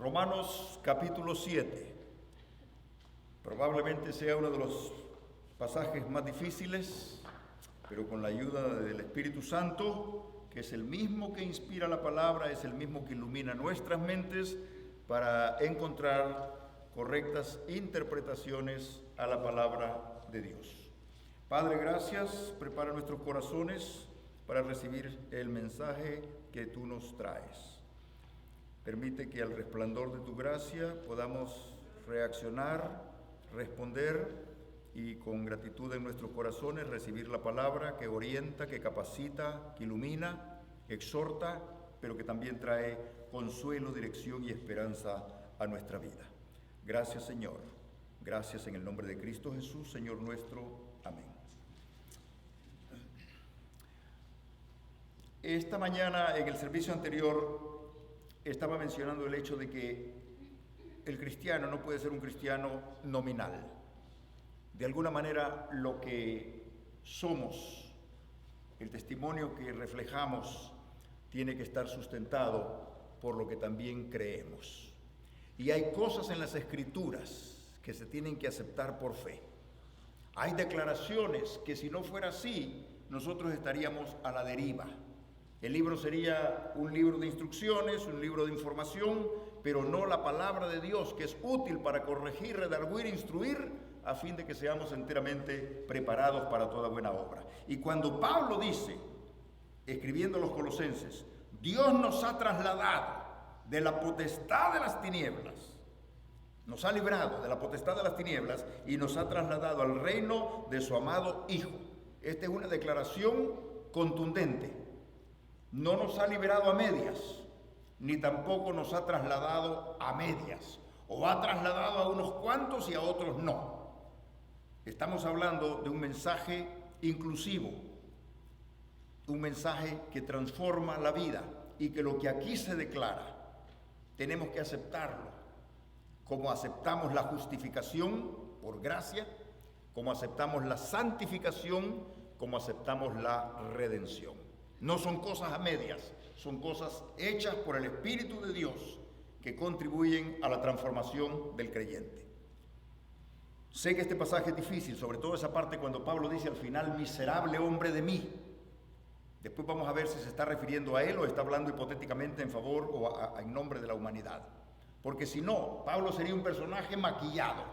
Romanos capítulo 7. Probablemente sea uno de los pasajes más difíciles, pero con la ayuda del Espíritu Santo, que es el mismo que inspira la palabra, es el mismo que ilumina nuestras mentes para encontrar correctas interpretaciones a la palabra de Dios. Padre, gracias. Prepara nuestros corazones para recibir el mensaje que tú nos traes. Permite que al resplandor de tu gracia podamos reaccionar, responder y con gratitud en nuestros corazones recibir la palabra que orienta, que capacita, que ilumina, que exhorta, pero que también trae consuelo, dirección y esperanza a nuestra vida. Gracias, Señor. Gracias en el nombre de Cristo Jesús, Señor nuestro. Amén. Esta mañana en el servicio anterior estaba mencionando el hecho de que el cristiano no puede ser un cristiano nominal. De alguna manera lo que somos, el testimonio que reflejamos, tiene que estar sustentado por lo que también creemos. Y hay cosas en las Escrituras que se tienen que aceptar por fe. Hay declaraciones que si no fuera así, nosotros estaríamos a la deriva. El libro sería un libro de instrucciones, un libro de información, pero no la palabra de Dios, que es útil para corregir, redarguir, instruir, a fin de que seamos enteramente preparados para toda buena obra. Y cuando Pablo dice, escribiendo a los Colosenses, Dios nos ha trasladado de la potestad de las tinieblas, nos ha librado de la potestad de las tinieblas y nos ha trasladado al reino de su amado Hijo. Esta es una declaración contundente. No nos ha liberado a medias, ni tampoco nos ha trasladado a medias, o ha trasladado a unos cuantos y a otros no. Estamos hablando de un mensaje inclusivo, un mensaje que transforma la vida y que lo que aquí se declara, tenemos que aceptarlo, como aceptamos la justificación por gracia, como aceptamos la santificación, como aceptamos la redención. No son cosas a medias, son cosas hechas por el Espíritu de Dios que contribuyen a la transformación del creyente. Sé que este pasaje es difícil, sobre todo esa parte cuando Pablo dice al final, miserable hombre de mí. Después vamos a ver si se está refiriendo a él o está hablando hipotéticamente en favor o en nombre de la humanidad. Porque si no, Pablo sería un personaje maquillado,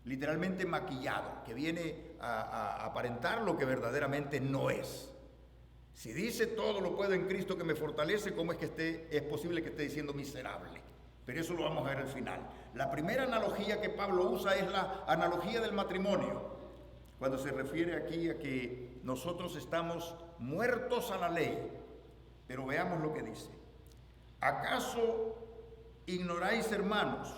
literalmente maquillado, que viene a aparentar lo que verdaderamente no es. Si dice todo lo puedo en Cristo que me fortalece, ¿cómo es que es posible que esté diciendo miserable? Pero eso lo vamos a ver al final. La primera analogía que Pablo usa es la analogía del matrimonio, cuando se refiere aquí a que nosotros estamos muertos a la ley. Pero veamos lo que dice. ¿Acaso ignoráis, hermanos?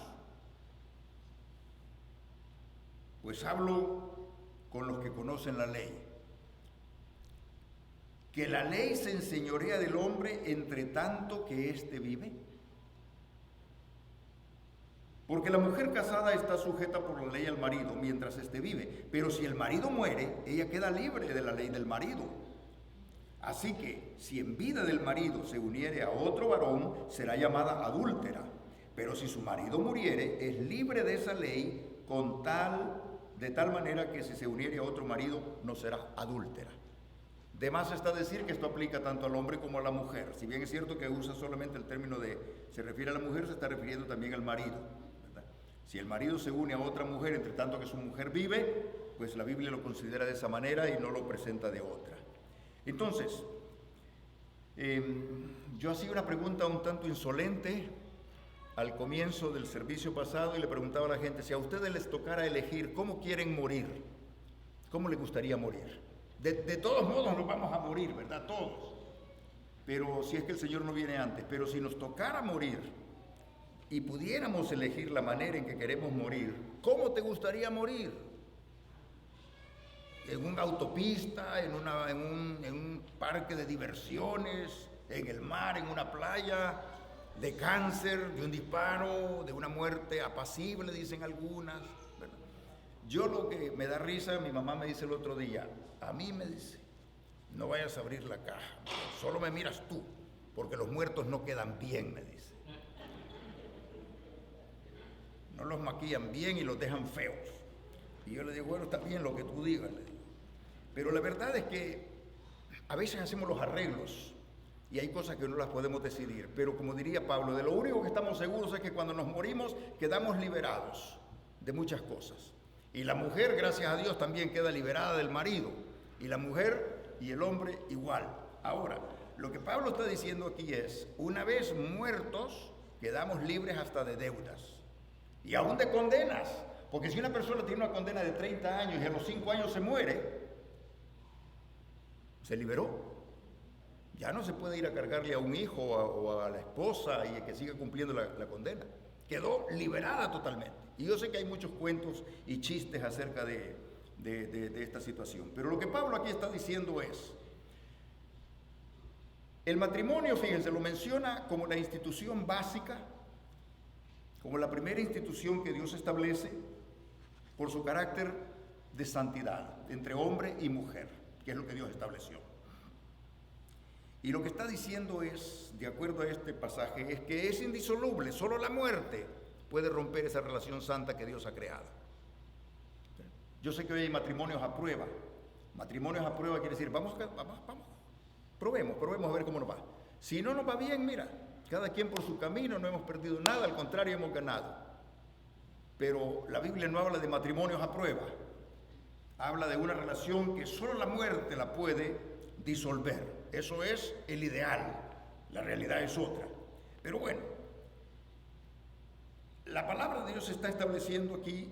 Pues hablo con los que conocen la ley. Que la ley se enseñorea del hombre entre tanto que éste vive. Porque la mujer casada está sujeta por la ley al marido mientras éste vive, pero si el marido muere, ella queda libre de la ley del marido. Así que, si en vida del marido se uniere a otro varón, será llamada adúltera. Pero si su marido muriere, es libre de esa ley de tal manera que si se uniere a otro marido, no será adúltera. De más está decir que esto aplica tanto al hombre como a la mujer. Si bien es cierto que usa solamente el término se refiere a la mujer, se está refiriendo también al marido, ¿verdad? Si el marido se une a otra mujer, entre tanto que su mujer vive, pues la Biblia lo considera de esa manera y no lo presenta de otra. Entonces, yo hacía una pregunta un tanto insolente al comienzo del servicio pasado y le preguntaba a la gente, si a ustedes les tocara elegir cómo quieren morir, ¿cómo les gustaría morir? De todos modos nos vamos a morir, ¿verdad? Todos. Pero si es que el Señor no viene antes. Pero si nos tocara morir y pudiéramos elegir la manera en que queremos morir, ¿cómo te gustaría morir? ¿En una autopista, en un parque de diversiones, en el mar, en una playa, de cáncer, de un disparo, de una muerte apacible, dicen algunas? ¿Verdad? Yo lo que me da risa, mi mamá me dice el otro día, a mí me dice, no vayas a abrir la caja, solo me miras tú, porque los muertos no quedan bien, me dice. no los maquillan bien y los dejan feos. Y yo le digo, bueno, está bien lo que tú digas. Pero la verdad es que a veces hacemos los arreglos y hay cosas que no las podemos decidir. Pero como diría Pablo, de lo único que estamos seguros es que cuando nos morimos quedamos liberados de muchas cosas. Y la mujer, gracias a Dios, también queda liberada del marido. Y la mujer y el hombre igual. Ahora, lo que Pablo está diciendo aquí es, una vez muertos, quedamos libres hasta de deudas. Y aún de condenas. Porque si una persona tiene una condena de 30 años y a los 5 años se muere, se liberó. Ya no se puede ir a cargarle a un hijo o a la esposa y que siga cumpliendo la condena. Quedó liberada totalmente. Y yo sé que hay muchos cuentos y chistes acerca de esta situación. Pero lo que Pablo aquí está diciendo es, el matrimonio, fíjense, lo menciona como la institución básica, como la primera institución que Dios establece por su carácter de santidad entre hombre y mujer, que es lo que Dios estableció. Y lo que está diciendo es, de acuerdo a este pasaje, es que es indisoluble, solo la muerte puede romper esa relación santa que Dios ha creado. Yo sé que hoy hay matrimonios a prueba. Matrimonios a prueba quiere decir, vamos, probemos a ver cómo nos va. Si no nos va bien, mira, cada quien por su camino, no hemos perdido nada, al contrario, hemos ganado. Pero la Biblia no habla de matrimonios a prueba. Habla de una relación que solo la muerte la puede disolver. Eso es el ideal, la realidad es otra. Pero bueno, la palabra de Dios se está estableciendo aquí,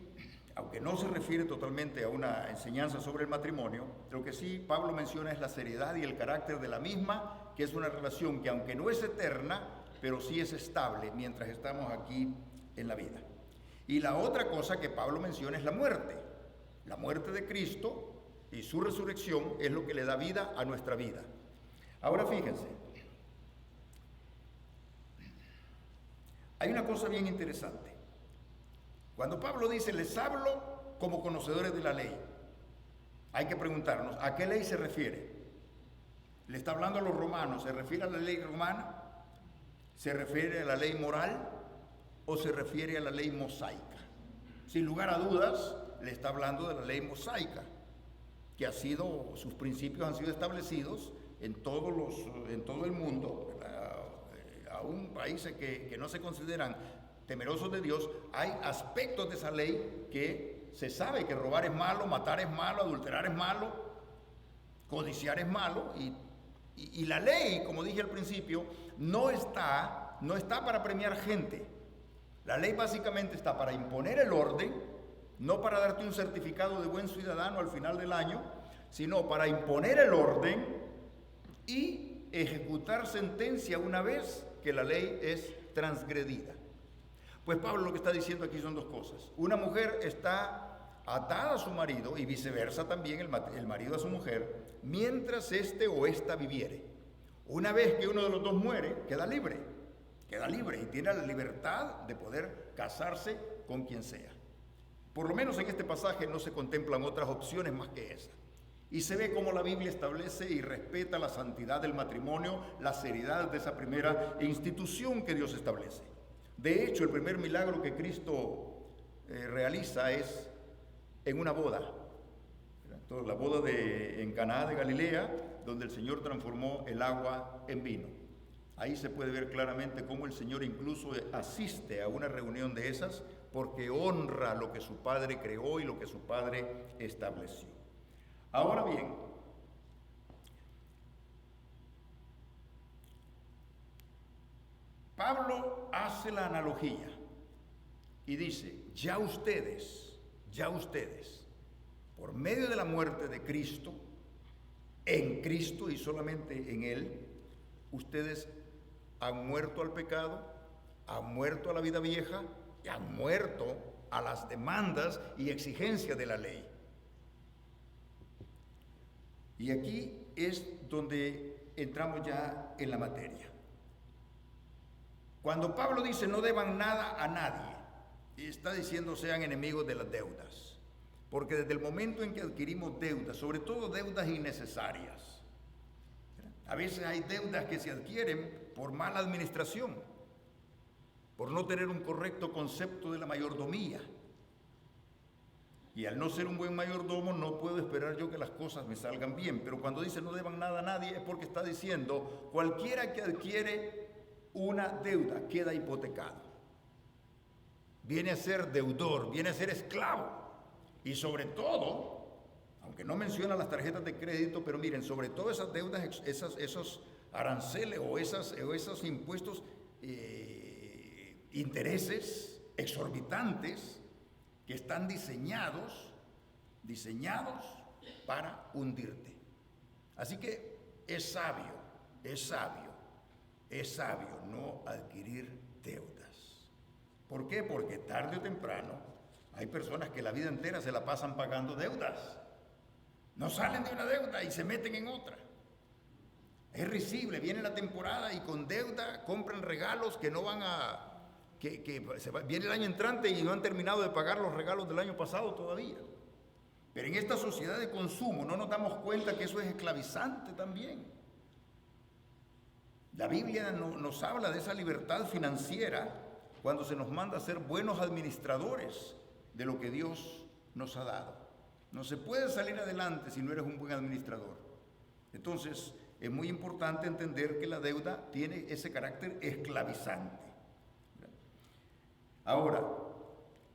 aunque no se refiere totalmente a una enseñanza sobre el matrimonio, lo que sí Pablo menciona es la seriedad y el carácter de la misma, que es una relación que aunque no es eterna, pero sí es estable mientras estamos aquí en la vida. Y la otra cosa que Pablo menciona es la muerte. La muerte de Cristo y su resurrección es lo que le da vida a nuestra vida. Ahora fíjense, hay una cosa bien interesante. Cuando Pablo dice, les hablo como conocedores de la ley, hay que preguntarnos, ¿a qué ley se refiere? ¿Le está hablando a los romanos? ¿Se refiere a la ley romana? ¿Se refiere a la ley moral? ¿O se refiere a la ley mosaica? Sin lugar a dudas, le está hablando de la ley mosaica, que sus principios han sido establecidos en todo el mundo, aún países que no se consideran temerosos de Dios, hay aspectos de esa ley que se sabe que robar es malo, matar es malo, adulterar es malo, codiciar es malo, y la ley, como dije al principio, no está para premiar gente. La ley básicamente está para imponer el orden, no para darte un certificado de buen ciudadano al final del año, sino para imponer el orden y ejecutar sentencia una vez que la ley es transgredida. Pues Pablo lo que está diciendo aquí son dos cosas. Una mujer está atada a su marido y viceversa también el marido a su mujer, mientras éste o ésta viviere. Una vez que uno de los dos muere, queda libre y tiene la libertad de poder casarse con quien sea. Por lo menos en este pasaje no se contemplan otras opciones más que esa. Y se ve cómo la Biblia establece y respeta la santidad del matrimonio, la seriedad de esa primera institución que Dios establece. De hecho, el primer milagro que Cristo realiza es en una boda. Entonces, la boda en Caná de Galilea, donde el Señor transformó el agua en vino. Ahí se puede ver claramente cómo el Señor incluso asiste a una reunión de esas porque honra lo que su Padre creó y lo que su Padre estableció. Ahora bien, Pablo hace la analogía y dice, ya ustedes, por medio de la muerte de Cristo, en Cristo y solamente en Él, ustedes han muerto al pecado, han muerto a la vida vieja y han muerto a las demandas y exigencias de la ley. Y aquí es donde entramos ya en la materia. Cuando Pablo dice no deban nada a nadie, está diciendo sean enemigos de las deudas. Porque desde el momento en que adquirimos deudas, sobre todo deudas innecesarias, a veces hay deudas que se adquieren por mala administración, por no tener un correcto concepto de la mayordomía. Y al no ser un buen mayordomo no puedo esperar yo que las cosas me salgan bien. Pero cuando dice no deban nada a nadie es porque está diciendo cualquiera que adquiere una deuda queda hipotecado. Viene a ser deudor, viene a ser esclavo. Y sobre todo, aunque no menciona las tarjetas de crédito, pero miren, sobre todo esas deudas, esos aranceles o esos impuestos, intereses exorbitantes que están diseñados para hundirte. Así que es sabio no adquirir deudas. ¿Por qué? Porque tarde o temprano hay personas que la vida entera se la pasan pagando deudas. No salen de una deuda y se meten en otra. Es risible, viene la temporada y con deuda compran regalos que no van a... viene el año entrante y no han terminado de pagar los regalos del año pasado todavía. Pero en esta sociedad de consumo no nos damos cuenta que eso es esclavizante también. La Biblia nos habla de esa libertad financiera cuando se nos manda a ser buenos administradores de lo que Dios nos ha dado. No se puede salir adelante si no eres un buen administrador. Entonces, es muy importante entender que la deuda tiene ese carácter esclavizante. Ahora,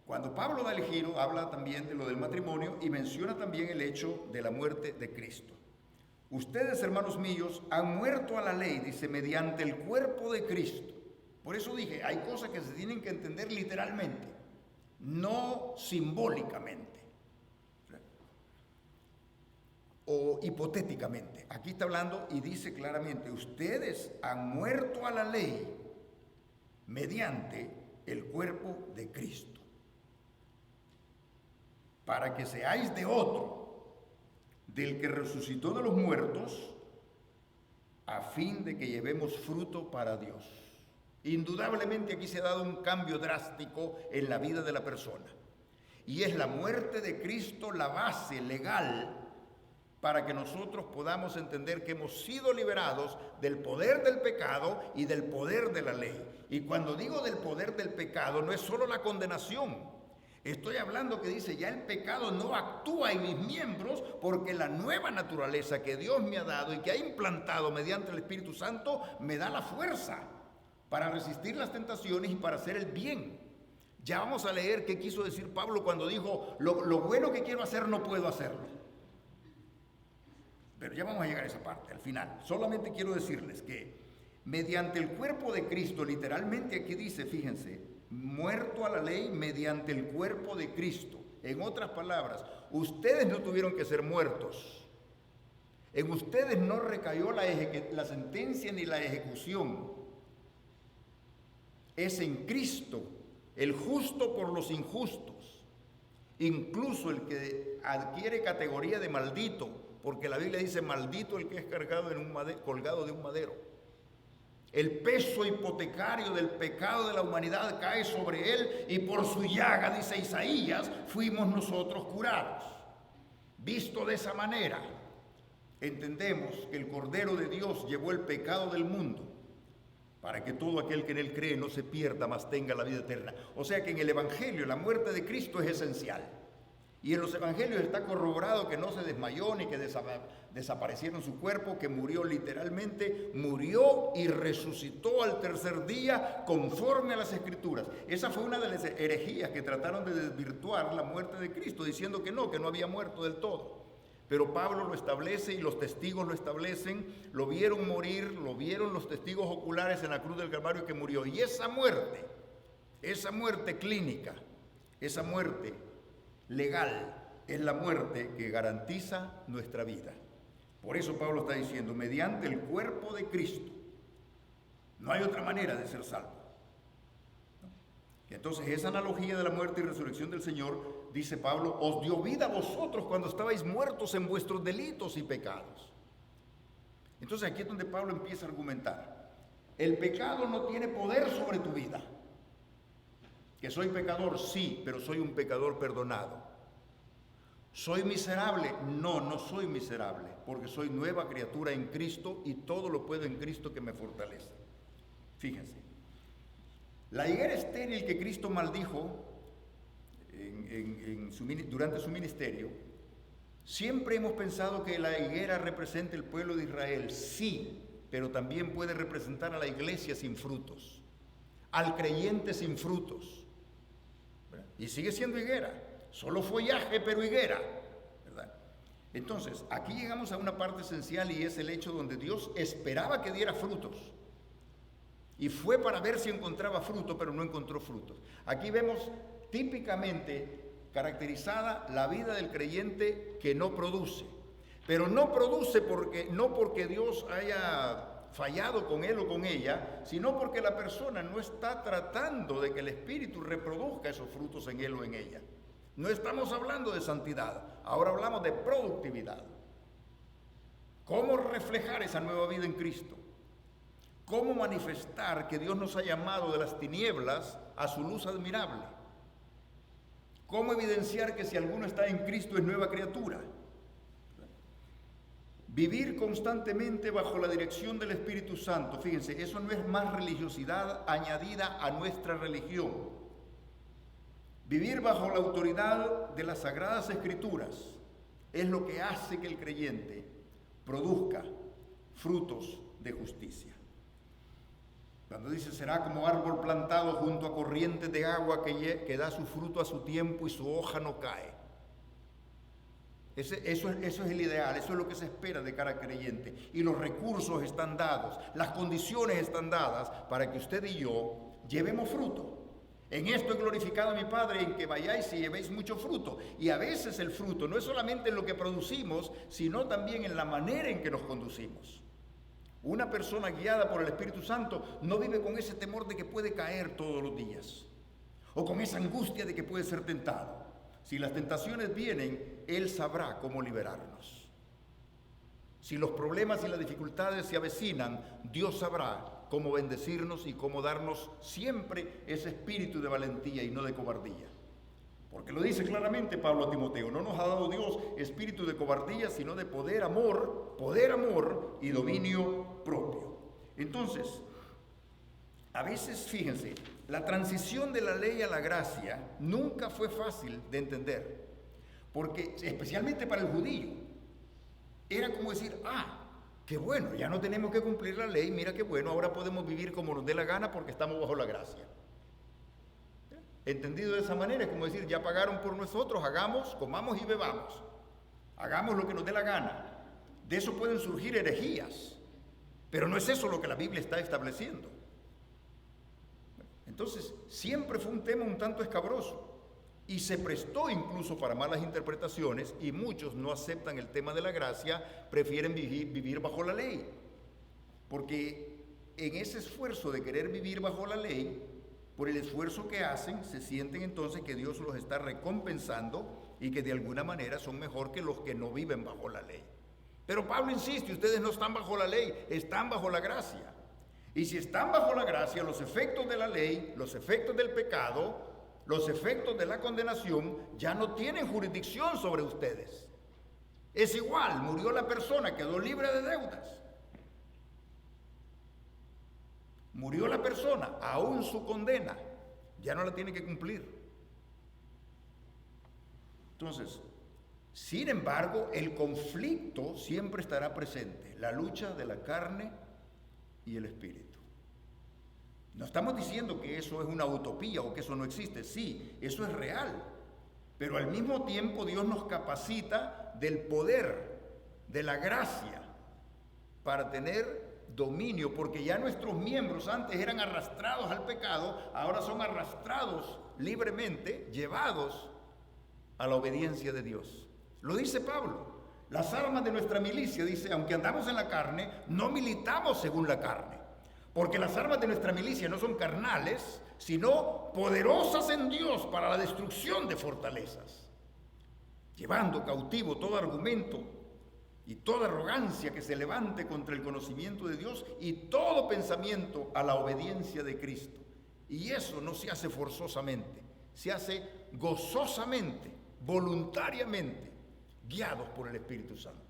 cuando Pablo da el giro, habla también de lo del matrimonio y menciona también el hecho de la muerte de Cristo. Ustedes, hermanos míos, han muerto a la ley, dice, mediante el cuerpo de Cristo. Por eso dije, hay cosas que se tienen que entender literalmente, no simbólicamente o hipotéticamente. Aquí está hablando y dice claramente, ustedes han muerto a la ley mediante el cuerpo de Cristo, para que seáis de otro, del que resucitó de los muertos, a fin de que llevemos fruto para Dios. Indudablemente aquí se ha dado un cambio drástico en la vida de la persona, y es la muerte de Cristo la base legal para que nosotros podamos entender que hemos sido liberados del poder del pecado y del poder de la ley. Y cuando digo del poder del pecado, no es solo la condenación. Estoy hablando que dice, ya el pecado no actúa en mis miembros porque la nueva naturaleza que Dios me ha dado y que ha implantado mediante el Espíritu Santo me da la fuerza para resistir las tentaciones y para hacer el bien. Ya vamos a leer qué quiso decir Pablo cuando dijo, lo bueno que quiero hacer no puedo hacerlo. Pero ya vamos a llegar a esa parte, al final. Solamente quiero decirles que mediante el cuerpo de Cristo, literalmente aquí dice, fíjense, muerto a la ley mediante el cuerpo de Cristo. En otras palabras, ustedes no tuvieron que ser muertos. En ustedes no recayó la sentencia ni la ejecución. Es en Cristo, el justo por los injustos. Incluso el que adquiere categoría de maldito, porque la Biblia dice, maldito el que es cargado colgado de un madero. El peso hipotecario del pecado de la humanidad cae sobre él y por su llaga, dice Isaías, fuimos nosotros curados. Visto de esa manera, entendemos que el Cordero de Dios llevó el pecado del mundo para que todo aquel que en él cree no se pierda, mas tenga la vida eterna. O sea que en el Evangelio la muerte de Cristo es esencial. Y en los evangelios está corroborado que no se desmayó ni que desaparecieron su cuerpo, que murió literalmente, murió y resucitó al tercer día conforme a las Escrituras. Esa fue una de las herejías que trataron de desvirtuar la muerte de Cristo, diciendo que no había muerto del todo. Pero Pablo lo establece y los testigos lo establecen, lo vieron morir, lo vieron los testigos oculares en la cruz del Calvario que murió. Y esa muerte clínica, esa muerte legal, es la muerte que garantiza nuestra vida. Por eso Pablo está diciendo, mediante el cuerpo de Cristo. No hay otra manera de ser salvo. Entonces, esa analogía de la muerte y resurrección del Señor, dice Pablo, os dio vida a vosotros cuando estabais muertos en vuestros delitos y pecados. Entonces, aquí es donde Pablo empieza a argumentar. El pecado no tiene poder sobre tu vida. Que soy pecador, sí, pero soy un pecador perdonado. ¿Soy miserable? No, no soy miserable, porque soy nueva criatura en Cristo y todo lo puedo en Cristo que me fortalece. Fíjense, La higuera estéril que Cristo maldijo durante su ministerio, siempre hemos pensado que la higuera representa el pueblo de Israel, sí, pero también puede representar a la iglesia sin frutos, al creyente sin frutos, ¿verdad? Y sigue siendo higuera, solo follaje, pero higuera, ¿verdad? Entonces, aquí llegamos a una parte esencial, y es el hecho donde Dios esperaba que diera frutos. Y fue para ver si encontraba fruto, pero no encontró frutos. Aquí vemos típicamente caracterizada la vida del creyente que no produce. Pero no produce no porque Dios haya fallado con él o con ella, sino porque la persona no está tratando de que el Espíritu reproduzca esos frutos en él o en ella. No estamos hablando de santidad, ahora hablamos de productividad. ¿Cómo reflejar esa nueva vida en Cristo? ¿Cómo manifestar que Dios nos ha llamado de las tinieblas a su luz admirable? ¿Cómo evidenciar que si alguno está en Cristo es nueva criatura? Vivir constantemente bajo la dirección del Espíritu Santo. Fíjense, eso no es más religiosidad añadida a nuestra religión. Vivir bajo la autoridad de las Sagradas Escrituras es lo que hace que el creyente produzca frutos de justicia. Cuando dice, será como árbol plantado junto a corrientes de agua que da su fruto a su tiempo y su hoja no cae. Eso es el ideal, eso es lo que se espera de cada creyente. Y los recursos están dados, las condiciones están dadas para que usted y yo llevemos fruto. En esto he glorificado a mi Padre, en que vayáis y llevéis mucho fruto. Y a veces el fruto no es solamente en lo que producimos, sino también en la manera en que nos conducimos. Una persona guiada por el Espíritu Santo no vive con ese temor de que puede caer todos los días, o con esa angustia de que puede ser tentado. Si las tentaciones vienen, Él sabrá cómo liberarnos. Si los problemas y las dificultades se avecinan, Dios sabrá cómo bendecirnos y cómo darnos siempre ese espíritu de valentía y no de cobardía. Porque lo dice claramente Pablo a Timoteo, no nos ha dado Dios espíritu de cobardía, sino de poder, amor y dominio propio. Entonces, a veces, fíjense, la transición de la ley a la gracia nunca fue fácil de entender, porque especialmente para el judío, era como decir, qué bueno, ya no tenemos que cumplir la ley, mira qué bueno, ahora podemos vivir como nos dé la gana porque estamos bajo la gracia. Entendido de esa manera, es como decir, ya pagaron por nosotros, hagamos, comamos y bebamos. Hagamos lo que nos dé la gana. De eso pueden surgir herejías, pero no es eso lo que la Biblia está estableciendo. Entonces, siempre fue un tema un tanto escabroso y se prestó incluso para malas interpretaciones, y muchos no aceptan el tema de la gracia, prefieren vivir bajo la ley. Porque en ese esfuerzo de querer vivir bajo la ley, por el esfuerzo que hacen, se sienten entonces que Dios los está recompensando y que de alguna manera son mejor que los que no viven bajo la ley. Pero Pablo insiste, ustedes no están bajo la ley, están bajo la gracia. Y si están bajo la gracia, los efectos de la ley, los efectos del pecado, los efectos de la condenación ya no tienen jurisdicción sobre ustedes. Es igual, murió la persona, quedó libre de deudas. Murió la persona, aún su condena ya no la tiene que cumplir. Entonces, sin embargo, el conflicto siempre estará presente, la lucha de la carne y el espíritu. No estamos diciendo que eso es una utopía o que eso no existe, sí, eso es real, pero al mismo tiempo Dios nos capacita del poder, de la gracia, para tener dominio, porque ya nuestros miembros antes eran arrastrados al pecado, ahora son arrastrados libremente, llevados a la obediencia de Dios. Lo dice Pablo, las armas de nuestra milicia, dice, aunque andamos en la carne, no militamos según la carne, porque las armas de nuestra milicia no son carnales, sino poderosas en Dios para la destrucción de fortalezas, llevando cautivo todo argumento y toda arrogancia que se levante contra el conocimiento de Dios y todo pensamiento a la obediencia de Cristo. Y eso no se hace forzosamente, se hace gozosamente, voluntariamente, guiados por el Espíritu Santo.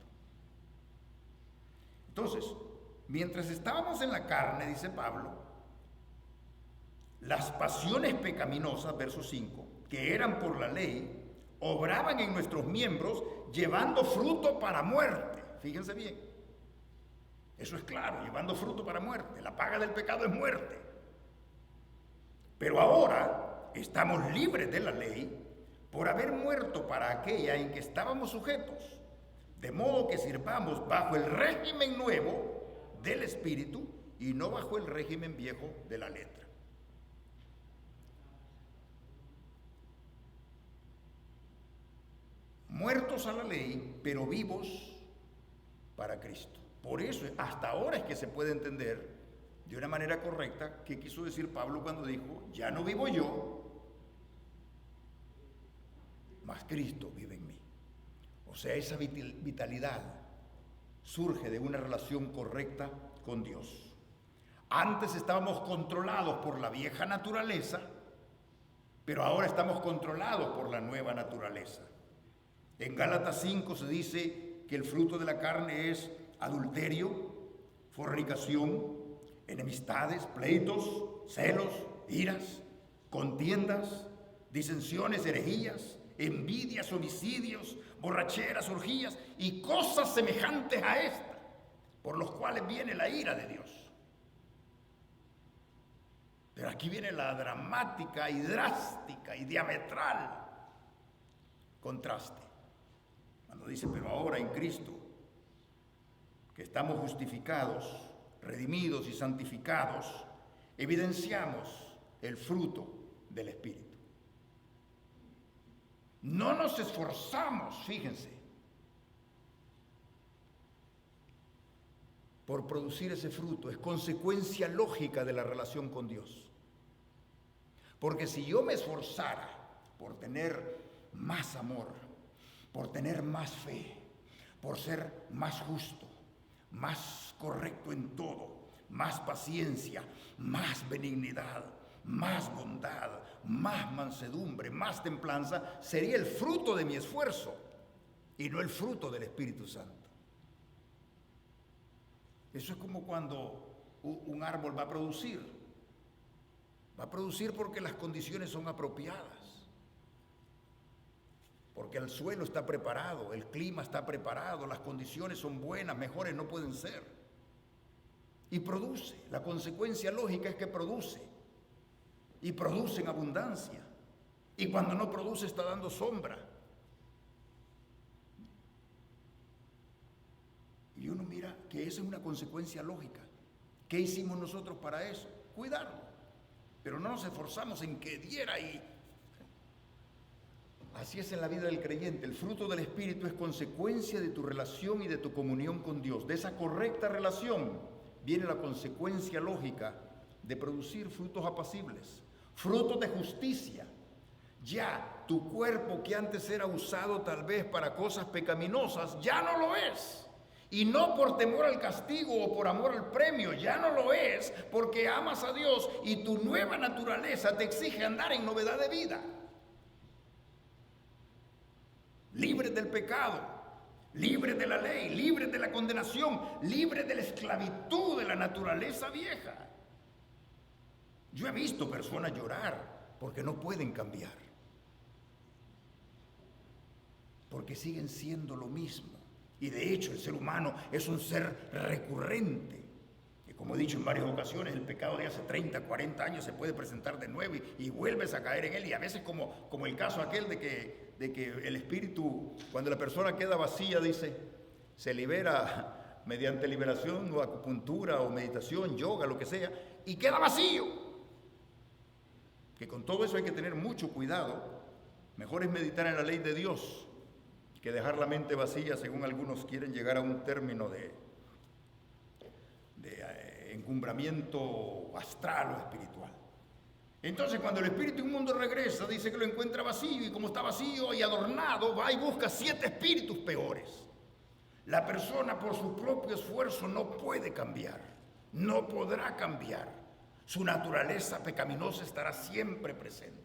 Entonces, mientras estábamos en la carne, dice Pablo, las pasiones pecaminosas, verso 5, que eran por la ley, obraban en nuestros miembros llevando fruto para muerte. Fíjense bien, eso es claro, llevando fruto para muerte. La paga del pecado es muerte. Pero ahora estamos libres de la ley por haber muerto para aquella en que estábamos sujetos, de modo que sirvamos bajo el régimen nuevo del Espíritu y no bajo el régimen viejo de la letra. Muertos a la ley, pero vivos para Cristo. Por eso, hasta ahora es que se puede entender de una manera correcta qué quiso decir Pablo cuando dijo, ya no vivo yo, mas Cristo vive en mí. O sea, esa vitalidad surge de una relación correcta con Dios. Antes estábamos controlados por la vieja naturaleza, pero ahora estamos controlados por la nueva naturaleza. En Gálatas 5 se dice que el fruto de la carne es adulterio, fornicación, enemistades, pleitos, celos, iras, contiendas, disensiones, herejías, envidias, homicidios, borracheras, orgías y cosas semejantes a esta, por los cuales viene la ira de Dios. Pero aquí viene la dramática y drástica y diametral contraste. Cuando dice, pero ahora en Cristo, que estamos justificados, redimidos y santificados, evidenciamos el fruto del Espíritu. No nos esforzamos, fíjense, por producir ese fruto. Es consecuencia lógica de la relación con Dios. Porque si yo me esforzara por tener más amor, por tener más fe, por ser más justo, más correcto en todo, más paciencia, más benignidad, más bondad, más mansedumbre, más templanza, sería el fruto de mi esfuerzo y no el fruto del Espíritu Santo. Eso es como cuando un árbol va a producir. Va a producir porque las condiciones son apropiadas. Porque el suelo está preparado, el clima está preparado, las condiciones son buenas, mejores no pueden ser. Y produce. La consecuencia lógica es que produce. Y produce en abundancia. Y cuando no produce está dando sombra. Y uno mira que esa es una consecuencia lógica. ¿Qué hicimos nosotros para eso? Cuidarlo. Pero no nos esforzamos en que diera y... Así es en la vida del creyente. El fruto del Espíritu es consecuencia de tu relación y de tu comunión con Dios. De esa correcta relación viene la consecuencia lógica de producir frutos apacibles, frutos de justicia. Ya tu cuerpo que antes era usado tal vez para cosas pecaminosas, ya no lo es. Y no por temor al castigo o por amor al premio, ya no lo es porque amas a Dios y tu nueva naturaleza te exige andar en novedad de vida. Libres del pecado, libres de la ley, libres de la condenación, libres de la esclavitud de la naturaleza vieja. Yo he visto personas llorar porque no pueden cambiar, porque siguen siendo lo mismo. Y de hecho el ser humano es un ser recurrente. Y como he dicho en varias ocasiones, el pecado de hace 30, 40 años se puede presentar de nuevo y vuelves a caer en él. Y a veces como el caso aquel de que el espíritu, cuando la persona queda vacía, dice, se libera mediante liberación o acupuntura o meditación, yoga, lo que sea, y queda vacío. Que con todo eso hay que tener mucho cuidado. Mejor es meditar en la ley de Dios que dejar la mente vacía, según algunos quieren llegar a un término de encumbramiento astral o espiritual. Entonces, cuando el espíritu inmundo regresa, dice que lo encuentra vacío, y como está vacío y adornado, va y busca 7 espíritus peores. La persona por su propio esfuerzo no puede cambiar, no podrá cambiar. Su naturaleza pecaminosa estará siempre presente.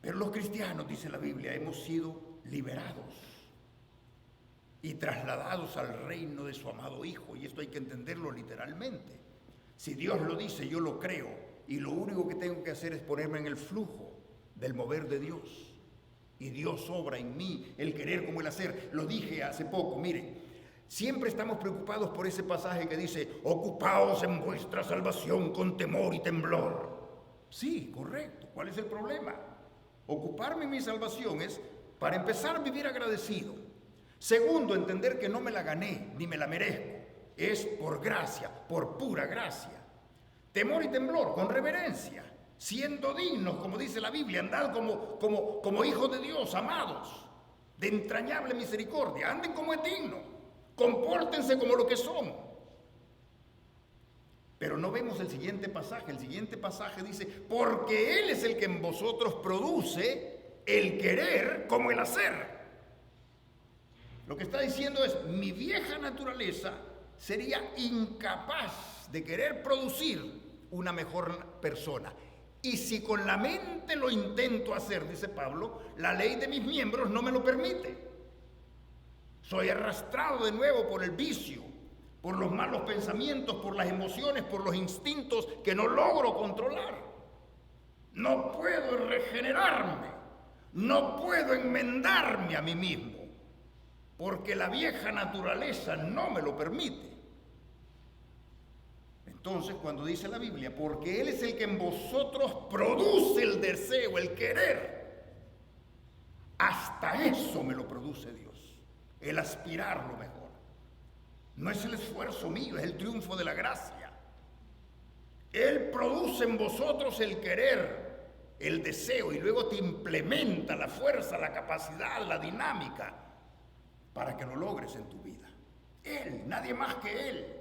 Pero los cristianos, dice la Biblia, hemos sido liberados y trasladados al reino de su amado Hijo. Y esto hay que entenderlo literalmente. Si Dios lo dice, yo lo creo, y lo único que tengo que hacer es ponerme en el flujo del mover de Dios. Y Dios obra en mí el querer como el hacer. Lo dije hace poco, mire, siempre estamos preocupados por ese pasaje que dice, ocupaos en vuestra salvación con temor y temblor. Sí, correcto. ¿Cuál es el problema? Ocuparme en mi salvación es, para empezar, a vivir agradecido. Segundo, entender que no me la gané, ni me la merezco. Es por gracia, por pura gracia. Temor y temblor, con reverencia, siendo dignos, como dice la Biblia, andad como hijos de Dios, amados, de entrañable misericordia. Anden como es digno, compórtense como lo que son. Pero no vemos el siguiente pasaje. El siguiente pasaje dice, porque Él es el que en vosotros produce el querer como el hacer. Lo que está diciendo es, mi vieja naturaleza sería incapaz de querer producir una mejor persona. Y si con la mente lo intento hacer, dice Pablo, la ley de mis miembros no me lo permite. Soy arrastrado de nuevo por el vicio, por los malos pensamientos, por las emociones, por los instintos que no logro controlar. No puedo regenerarme, no puedo enmendarme a mí mismo, porque la vieja naturaleza no me lo permite. Entonces, cuando dice la Biblia, porque Él es el que en vosotros produce el deseo, el querer, hasta eso me lo produce Dios, el aspirar lo mejor. No es el esfuerzo mío, es el triunfo de la gracia. Él produce en vosotros el querer, el deseo, y luego te implementa la fuerza, la capacidad, la dinámica, para que lo logres en tu vida. Él, nadie más que Él.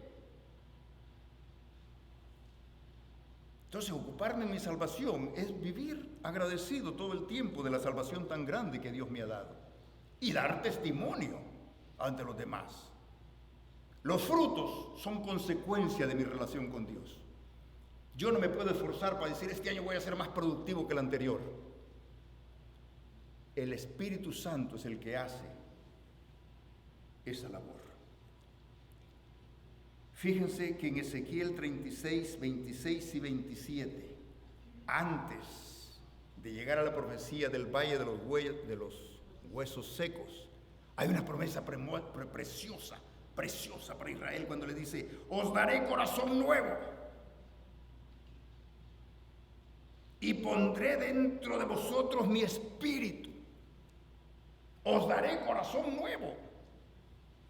Entonces, ocuparme en mi salvación es vivir agradecido todo el tiempo de la salvación tan grande que Dios me ha dado y dar testimonio ante los demás. Los frutos son consecuencia de mi relación con Dios. Yo no me puedo esforzar para decir, este año voy a ser más productivo que el anterior. El Espíritu Santo es el que hace esa labor. Fíjense que en Ezequiel 36, 26 y 27, antes de llegar a la profecía del valle de los huesos secos, hay una promesa preciosa para Israel cuando le dice, os daré corazón nuevo y pondré dentro de vosotros mi espíritu. Os daré corazón nuevo.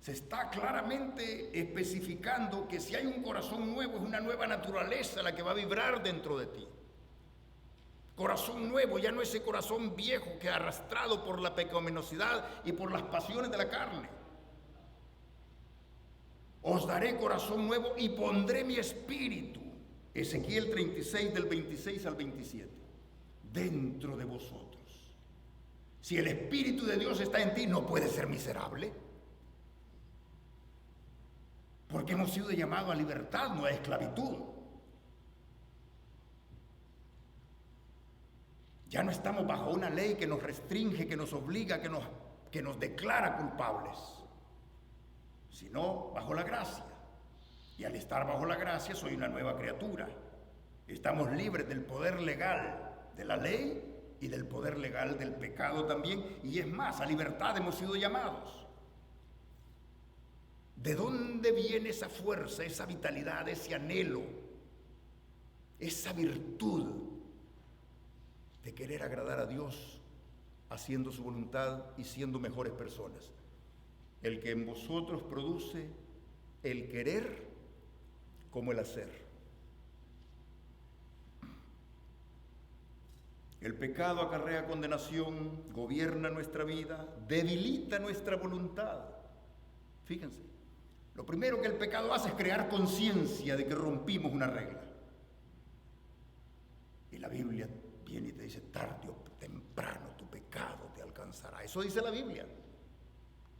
Se está claramente especificando que si hay un corazón nuevo, es una nueva naturaleza la que va a vibrar dentro de ti. Corazón nuevo, ya no ese corazón viejo que arrastrado por la pecaminosidad y por las pasiones de la carne. Os daré corazón nuevo y pondré mi espíritu. Ezequiel 36 del 26 al 27. Dentro de vosotros. Si el Espíritu de Dios está en ti, no puedes ser miserable. Porque hemos sido llamados a libertad, no a esclavitud. Ya no estamos bajo una ley que nos restringe, que nos obliga, que nos declara culpables, sino bajo la gracia. Y al estar bajo la gracia soy una nueva criatura. Estamos libres del poder legal de la ley y del poder legal del pecado también. Y es más, a libertad hemos sido llamados. ¿De dónde viene esa fuerza, esa vitalidad, ese anhelo, esa virtud de querer agradar a Dios haciendo su voluntad y siendo mejores personas? El que en vosotros produce el querer como el hacer. El pecado acarrea condenación, gobierna nuestra vida, debilita nuestra voluntad. Fíjense. Lo primero que el pecado hace es crear conciencia de que rompimos una regla. Y la Biblia viene y te dice, tarde o temprano tu pecado te alcanzará. Eso dice la Biblia.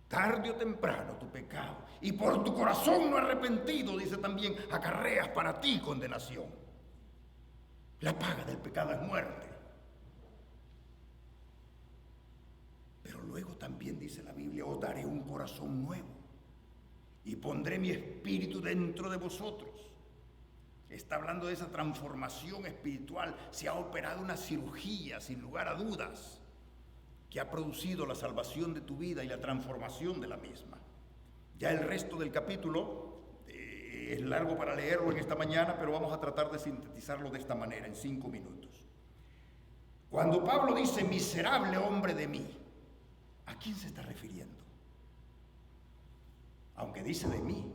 Tarde o temprano tu pecado. Y por tu corazón no arrepentido, dice también, acarreas para ti condenación. La paga del pecado es muerte. Pero luego también dice la Biblia, os daré un corazón nuevo y pondré mi espíritu dentro de vosotros. Está hablando de esa transformación espiritual. Se ha operado una cirugía, sin lugar a dudas, que ha producido la salvación de tu vida y la transformación de la misma. Ya el resto del capítulo es largo para leerlo en esta mañana, pero vamos a tratar de sintetizarlo de esta manera, en 5 minutos. Cuando Pablo dice, miserable hombre de mí, ¿a quién se está refiriendo? Aunque dice de mí.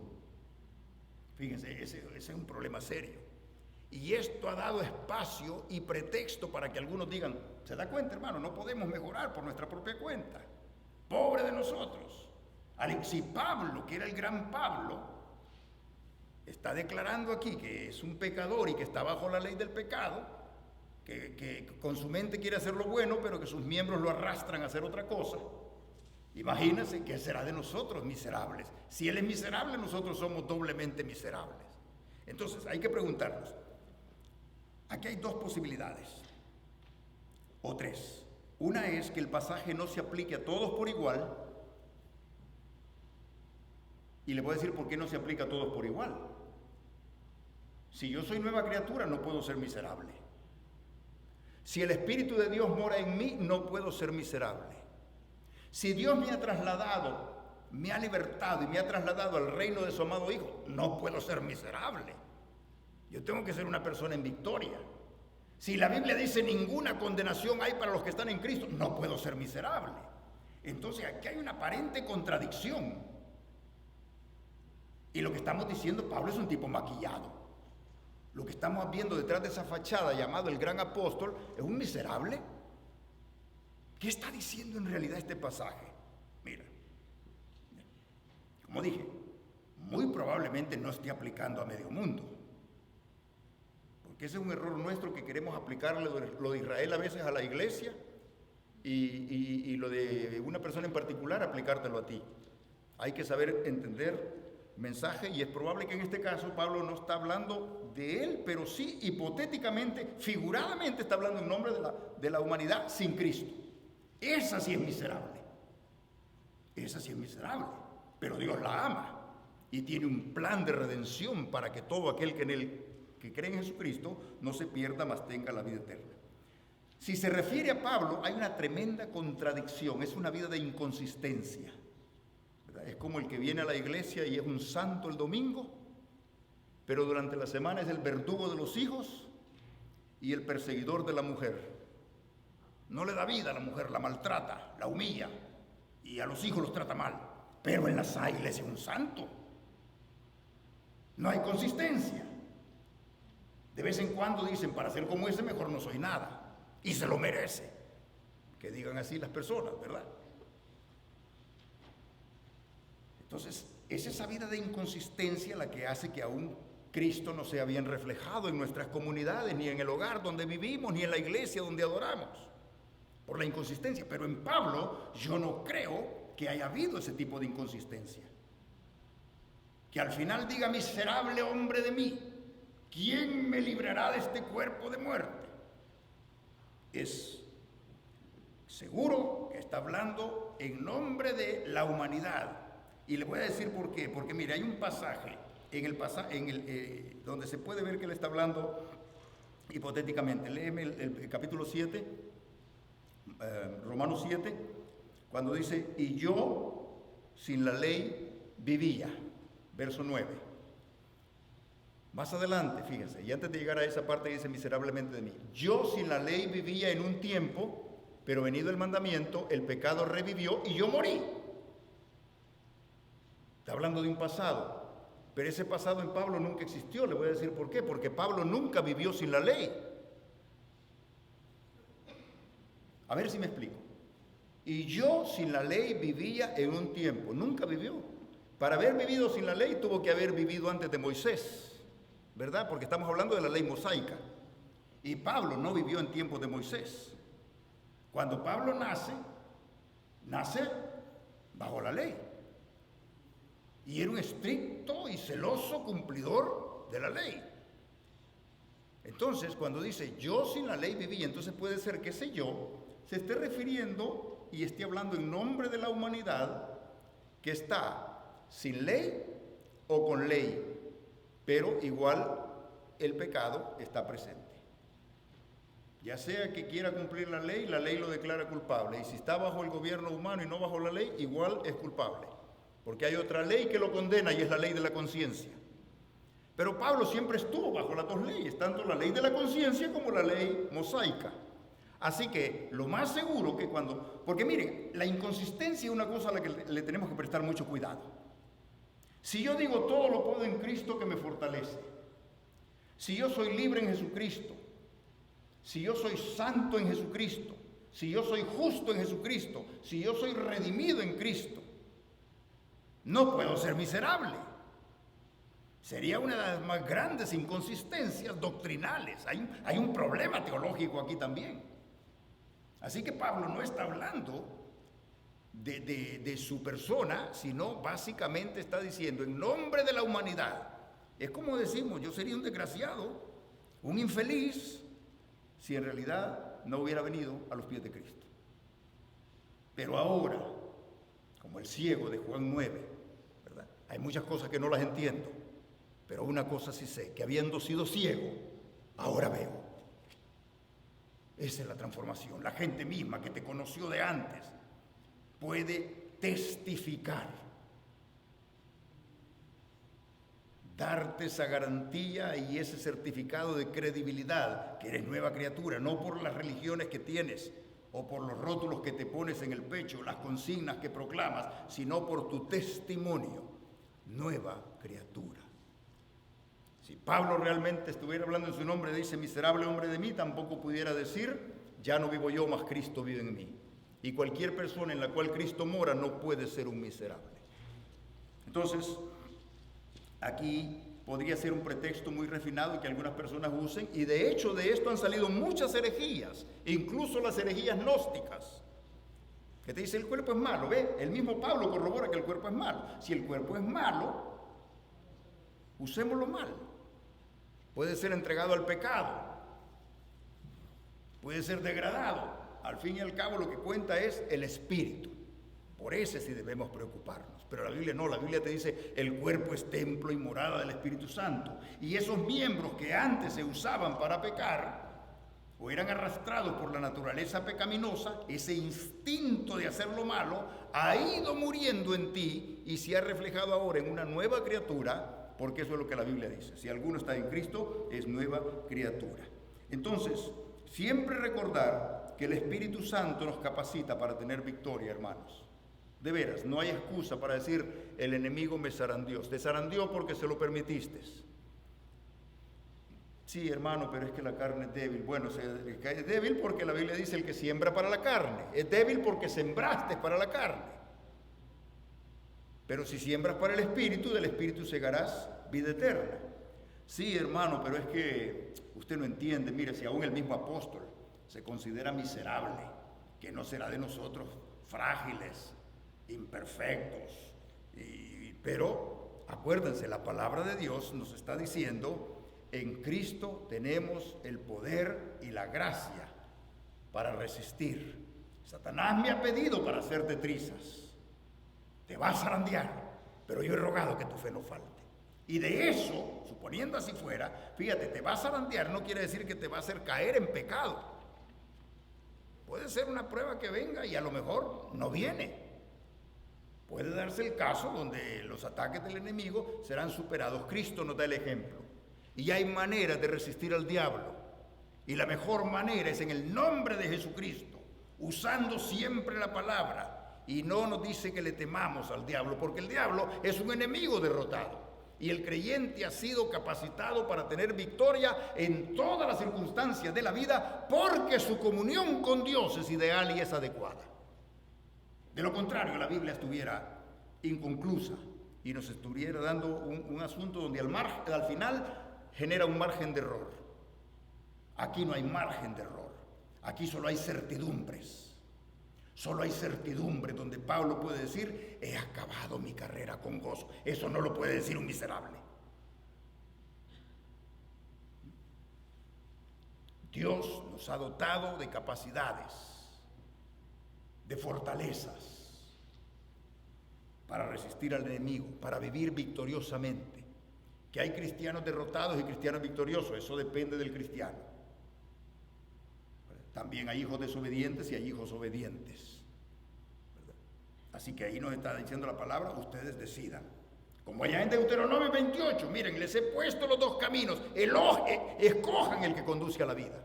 Fíjense, ese es un problema serio. Y esto ha dado espacio y pretexto para que algunos digan, ¿se da cuenta, hermano? No podemos mejorar por nuestra propia cuenta. Pobre de nosotros. Si Pablo, que era el gran Pablo, está declarando aquí que es un pecador y que está bajo la ley del pecado, que con su mente quiere hacer lo bueno, pero que sus miembros lo arrastran a hacer otra cosa. Imagínense qué será de nosotros miserables. Si él es miserable, nosotros somos doblemente miserables. Entonces hay que preguntarnos, aquí hay 2 posibilidades, o 3. Una es que el pasaje no se aplique a todos por igual, y le voy a decir por qué no se aplica a todos por igual. Si yo soy nueva criatura, no puedo ser miserable. Si el Espíritu de Dios mora en mí, no puedo ser miserable. Si Dios me ha trasladado, me ha libertado y me ha trasladado al reino de su amado Hijo, no puedo ser miserable. Yo tengo que ser una persona en victoria. Si la Biblia dice ninguna condenación hay para los que están en Cristo, no puedo ser miserable. Entonces aquí hay una aparente contradicción. Y lo que estamos diciendo, Pablo es un tipo maquillado. Lo que estamos viendo detrás de esa fachada llamado el gran apóstol es un miserable. ¿Qué está diciendo en realidad este pasaje? Mira, como dije, muy probablemente no esté aplicando a medio mundo. Porque ese es un error nuestro, que queremos aplicarle lo de Israel a veces a la iglesia y lo de una persona en particular aplicártelo a ti. Hay que saber entender mensaje, y es probable que en este caso Pablo no está hablando de él, pero sí hipotéticamente, figuradamente está hablando en nombre de la humanidad sin Cristo. Esa sí es miserable. Esa sí es miserable. Pero Dios la ama y tiene un plan de redención para que todo aquel que cree en Jesucristo no se pierda, mas tenga la vida eterna. Si se refiere a Pablo, hay una tremenda contradicción. Es una vida de inconsistencia. Es como el que viene a la iglesia y es un santo el domingo, pero durante la semana es el verdugo de los hijos y el perseguidor de la mujer. No le da vida a la mujer, la maltrata, la humilla y a los hijos los trata mal. Pero en la iglesia es un santo. No hay consistencia. De vez en cuando dicen, para ser como ese mejor no soy nada. Y se lo merece. Que digan así las personas, ¿verdad? Entonces, es esa vida de inconsistencia la que hace que aún Cristo no sea bien reflejado en nuestras comunidades, ni en el hogar donde vivimos, ni en la iglesia donde adoramos, por la inconsistencia. Pero en Pablo yo no creo que haya habido ese tipo de inconsistencia. Que al final diga, miserable hombre de mí, ¿quién me librará de este cuerpo de muerte? Es seguro que está hablando en nombre de la humanidad. Y le voy a decir por qué. Porque mire, hay un pasaje donde se puede ver que él está hablando hipotéticamente. Léeme el capítulo 7, Romanos 7, cuando dice, y yo sin la ley vivía, verso 9. Más adelante, fíjense, y antes de llegar a esa parte dice, miserablemente de mí. Yo sin la ley vivía en un tiempo, pero venido el mandamiento, el pecado revivió y yo morí. Está hablando de un pasado, pero ese pasado en Pablo nunca existió. Le voy a decir por qué. Porque Pablo nunca vivió sin la ley. A ver si me explico. Y yo sin la ley vivía en un tiempo. Nunca vivió. Para haber vivido sin la ley tuvo que haber vivido antes de Moisés, ¿verdad? Porque estamos hablando de la ley mosaica. Y Pablo no vivió en tiempos de Moisés. Cuando Pablo nace bajo la ley. Y era un estricto y celoso cumplidor de la ley. Entonces, cuando dice, yo sin la ley vivía, entonces puede ser que ese yo se esté refiriendo y esté hablando en nombre de la humanidad que está sin ley o con ley, pero igual el pecado está presente. Ya sea que quiera cumplir la ley lo declara culpable, y si está bajo el gobierno humano y no bajo la ley, igual es culpable, porque hay otra ley que lo condena y es la ley de la conciencia. Pero Pablo siempre estuvo bajo las dos leyes, tanto la ley de la conciencia como la ley mosaica. Así que lo más seguro que porque miren, la inconsistencia es una cosa a la que le tenemos que prestar mucho cuidado. Si yo digo todo lo puedo en Cristo que me fortalece, si yo soy libre en Jesucristo, si yo soy santo en Jesucristo, si yo soy justo en Jesucristo, si yo soy redimido en Cristo, no puedo ser miserable. Sería una de las más grandes inconsistencias doctrinales. Hay un problema teológico aquí también. Así que Pablo no está hablando de su persona, sino básicamente está diciendo en nombre de la humanidad. Es como decimos, yo sería un desgraciado, un infeliz, si en realidad no hubiera venido a los pies de Cristo. Pero ahora, como el ciego de Juan 9, ¿verdad? Hay muchas cosas que no las entiendo, pero una cosa sí sé, que habiendo sido ciego, ahora veo. Esa es la transformación. La gente misma que te conoció de antes puede testificar, darte esa garantía y ese certificado de credibilidad, que eres nueva criatura, no por las religiones que tienes o por los rótulos que te pones en el pecho, las consignas que proclamas, sino por tu testimonio, nueva criatura. Si Pablo realmente estuviera hablando en su nombre, dice, miserable hombre de mí, tampoco pudiera decir, ya no vivo yo, mas Cristo vive en mí. Y cualquier persona en la cual Cristo mora no puede ser un miserable. Entonces, aquí podría ser un pretexto muy refinado y que algunas personas usen, y de hecho de esto han salido muchas herejías, incluso las herejías gnósticas, que te dice el cuerpo es malo, ¿ve? El mismo Pablo corrobora que el cuerpo es malo. Si el cuerpo es malo, usémoslo mal. Puede ser entregado al pecado, puede ser degradado. Al fin y al cabo lo que cuenta es el espíritu. Por ese sí debemos preocuparnos. Pero la Biblia no, la Biblia te dice el cuerpo es templo y morada del Espíritu Santo. Y esos miembros que antes se usaban para pecar o eran arrastrados por la naturaleza pecaminosa, ese instinto de hacer lo malo ha ido muriendo en ti y se ha reflejado ahora en una nueva criatura. Porque eso es lo que la Biblia dice. Si alguno está en Cristo, es nueva criatura. Entonces, siempre recordar que el Espíritu Santo nos capacita para tener victoria, hermanos. De veras, no hay excusa para decir, el enemigo me zarandeó. Te zarandeó porque se lo permitiste. Sí, hermano, pero es que la carne es débil. Bueno, es débil porque la Biblia dice el que siembra para la carne. Es débil porque sembraste para la carne. Pero si siembras para el Espíritu, del Espíritu segarás vida eterna. Sí, hermano, pero es que usted no entiende. Mire, si aún el mismo apóstol se considera miserable, que no será de nosotros frágiles, imperfectos. Pero acuérdense, la palabra de Dios nos está diciendo, en Cristo tenemos el poder y la gracia para resistir. Satanás me ha pedido para hacerte trizas. Te va a zarandear, pero yo he rogado que tu fe no falte. Y de eso, suponiendo así fuera, fíjate, te va a zarandear no quiere decir que te va a hacer caer en pecado. Puede ser una prueba que venga y a lo mejor no viene. Puede darse el caso donde los ataques del enemigo serán superados. Cristo nos da el ejemplo. Y hay maneras de resistir al diablo. Y la mejor manera es en el nombre de Jesucristo, usando siempre la palabra. Y no nos dice que le temamos al diablo, porque el diablo es un enemigo derrotado. Y el creyente ha sido capacitado para tener victoria en todas las circunstancias de la vida, porque su comunión con Dios es ideal y es adecuada. De lo contrario, la Biblia estuviera inconclusa y nos estuviera dando un asunto donde al final genera un margen de error. Aquí no hay margen de error. Aquí solo hay certidumbres. Solo hay certidumbre donde Pablo puede decir, he acabado mi carrera con gozo. Eso no lo puede decir un miserable. Dios nos ha dotado de capacidades de fortalezas para resistir al enemigo, para vivir victoriosamente. Que hay cristianos derrotados y cristianos victoriosos, eso depende del cristiano. También hay hijos desobedientes y hay hijos obedientes, ¿verdad? Así que ahí nos está diciendo la palabra, ustedes decidan. Como allá en Deuteronomio 28, miren, les he puesto los dos caminos, escojan el que conduce a la vida.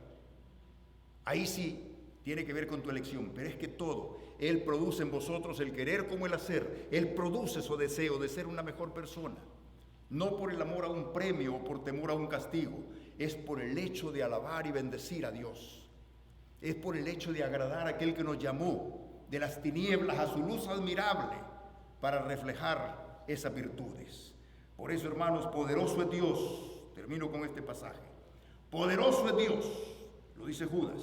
Ahí sí tiene que ver con tu elección, pero es que todo, Él produce en vosotros el querer como el hacer. Él produce su deseo de ser una mejor persona. No por el amor a un premio o por temor a un castigo, es por el hecho de alabar y bendecir a Dios. Es por el hecho de agradar a aquel que nos llamó de las tinieblas a su luz admirable para reflejar esas virtudes. Por eso, hermanos, poderoso es Dios. Termino con este pasaje. Poderoso es Dios, lo dice Judas,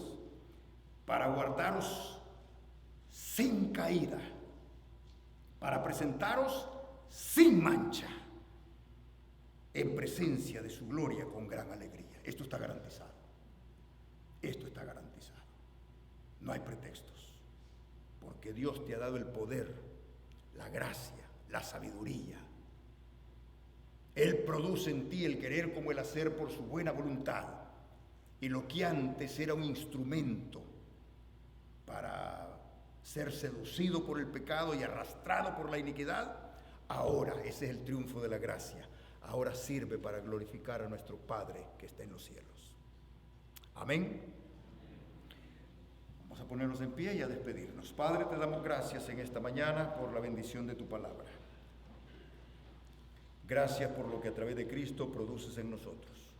para guardaros sin caída, para presentaros sin mancha en presencia de su gloria con gran alegría. Esto está garantizado. Esto está garantizado. No hay pretextos. Porque Dios te ha dado el poder, la gracia, la sabiduría. Él produce en ti el querer como el hacer por su buena voluntad. Y lo que antes era un instrumento para ser seducido por el pecado y arrastrado por la iniquidad, ahora ese es el triunfo de la gracia. Ahora sirve para glorificar a nuestro Padre que está en los cielos. Amén. Vamos a ponernos en pie y a despedirnos. Padre, te damos gracias en esta mañana por la bendición de tu palabra. Gracias por lo que a través de Cristo produces en nosotros.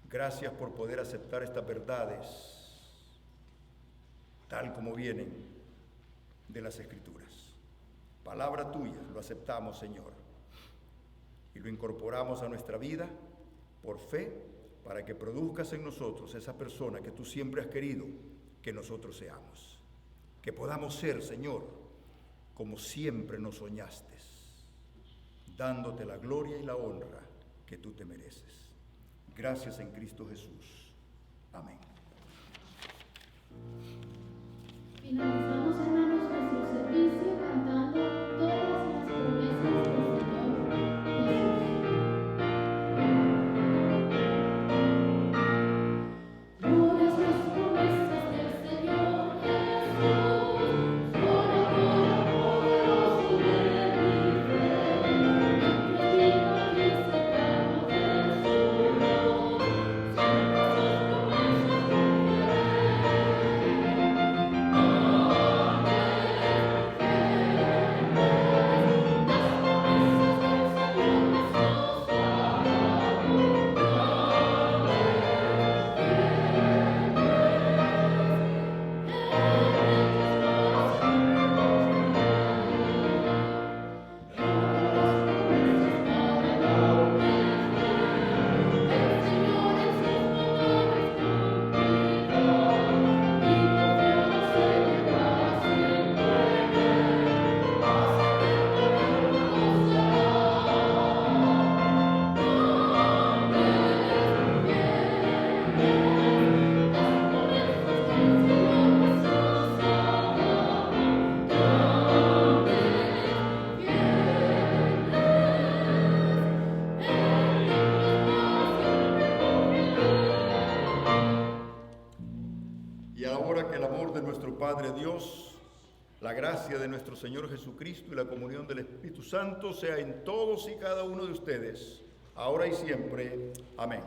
Gracias por poder aceptar estas verdades tal como vienen de las Escrituras. Palabra tuya, lo aceptamos, Señor. Y lo incorporamos a nuestra vida por fe para que produzcas en nosotros esa persona que tú siempre has querido que nosotros seamos. Que podamos ser, Señor, como siempre nos soñaste, dándote la gloria y la honra que tú te mereces. Gracias en Cristo Jesús. Amén. Finalizamos, hermanos, nuestro servicio cantando todas las promesas del Señor Jesús. Todas las promesas del Señor Jesús, por amor poderoso de mi fe, predica que secado de su luz, siempre sus promesas Padre Dios, la gracia de nuestro Señor Jesucristo y la comunión del Espíritu Santo sea en todos y cada uno de ustedes, ahora y siempre. Amén.